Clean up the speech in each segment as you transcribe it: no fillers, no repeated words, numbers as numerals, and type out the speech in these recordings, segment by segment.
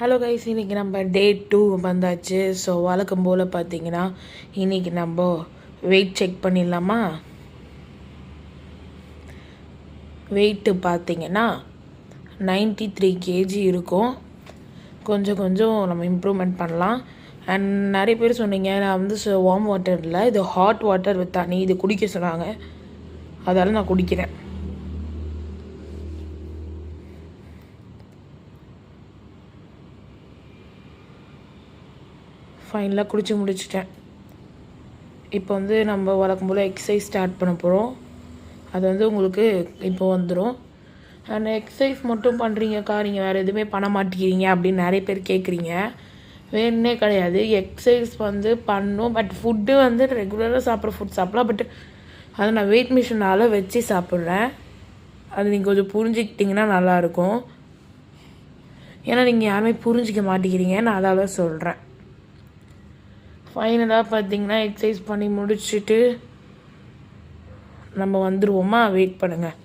Hello guys, இன்றைக்கி நம்ம டே 2 வந்தாச்சு. ஸோ வழக்கம் போல் பார்த்தீங்கன்னா இன்றைக்கி நம்ம வெயிட் செக் பண்ணிடலாமா? வெயிட்டு பார்த்தீங்கன்னா 93 கேஜி இருக்கும். கொஞ்சம் கொஞ்சம் நம்ம இம்ப்ரூவ்மெண்ட் பண்ணலாம். அண்ட் நிறைய பேர் சொன்னீங்க, நான் வந்து வார்ம் வாட்டர் இல்லை, இது ஹாட் வாட்டர் வித் தண்ணி இது குடிக்க சொன்னாங்க. அதால் நான் குடிக்கிறேன். ஃபைனலாக குடிச்சு முடிச்சிட்டேன். இப்போ வந்து நம்ம வழக்கம் போல் எக்ஸசைஸ் ஸ்டார்ட் பண்ண போகிறோம். அது வந்து உங்களுக்கு இப்போ வந்துடும். அண்ட் எக்ஸசைஸ் மட்டும் பண்ணுறீங்கக்கா, நீங்கள் வேறு எதுவுமே பண்ண மாட்டேங்கிறீங்க அப்படின்னு நிறைய பேர் கேட்குறீங்க. வேணுன்னே கிடையாது, எக்ஸசைஸ் வந்து பண்ணணும். பட் ஃபுட்டு வந்து ரெகுலராக சாப்பிட்ற ஃபுட் சாப்பிடலாம். பட் அதை நான் வெயிட் மிஷினால் வச்சு சாப்பிட்றேன். அது நீங்கள் கொஞ்சம் புரிஞ்சுக்கிட்டிங்கன்னா நல்லாயிருக்கும். ஏன்னா நீங்கள் யாருமே புரிஞ்சிக்க மாட்டேங்கிறீங்க, நான் அதால் சொல்கிறேன். ஃபைனலாக பார்த்தீங்கன்னா எக்ஸசைஸ் பண்ணி முடிச்சுட்டு நம்ம வந்துடுவோமா? வெயிட் பண்ணுங்கள்.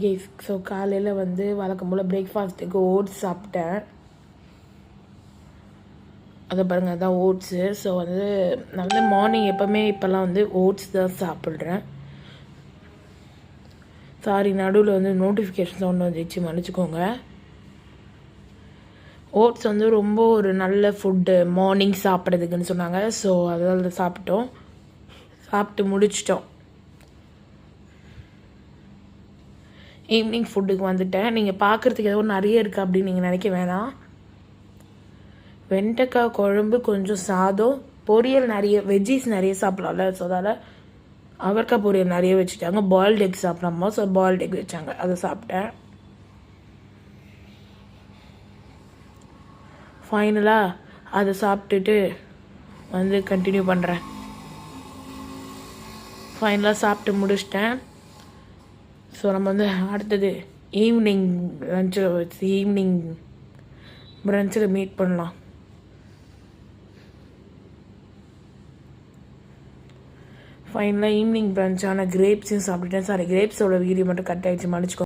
கைஸ், ஸோ காலையில் வந்து வழக்கம் போல் பிரேக்ஃபாஸ்ட்டுக்கு ஓட்ஸ் சாப்பிட்டேன். அதை பாருங்கள், அதுதான் ஓட்ஸு. ஸோ வந்து நான் வந்து மார்னிங் எப்போவுமே இப்போல்லாம் வந்து ஓட்ஸ் தான் சாப்பிட்றேன். சாரி, நடுவில் வந்து நோட்டிஃபிகேஷன் சவுண்ட் வந்துச்சு, மன்னிச்சிக்கோங்க. ஓட்ஸ் வந்து ரொம்ப ஒரு நல்ல ஃபுட்டு மார்னிங் சாப்பிட்றதுக்குன்னு சொன்னாங்க. ஸோ அதில் சாப்பிட்டு முடிச்சிட்டோம். ஈவினிங் ஃபுட்டுக்கு வந்துட்டேன். நீங்கள் பார்க்குறதுக்கு ஏதோ நிறைய இருக்குது அப்படின்னு நீங்கள் நினைக்க வேணாம். வெண்டைக்காய் குழம்பு, கொஞ்சம் சாதம், பொரியல், நிறைய வெஜ்ஜீஸ் நிறைய சாப்பிடலாம்ல. ஸோ அதால் அவரைக்காய் பொரியல் நிறைய வச்சுட்டாங்க. பாயில்டு எக் சாப்பிடாமோ, ஸோ பாயில்டு எக் வச்சாங்க, அதை சாப்பிட்டேன். ஃபைனலாக அதை சாப்பிட்டுட்டு வந்து கண்டினியூ பண்ணுறேன். ஃபைனலாக சாப்பிட்டு முடிச்சிட்டேன். ஸோ நம்ம வந்து அடுத்தது ஈவினிங் பிரன்ச்சில் மீட் பண்ணலாம். ஃபைனலாக ஈவினிங் பிரன்ச்சான கிரேப்ஸையும் சாப்பிட்டுட்டேன். சாரி, கிரேப்ஸோட வீடியோ மட்டும் கட் ஆகிடுச்சு, மன்னிச்சிக்கோ.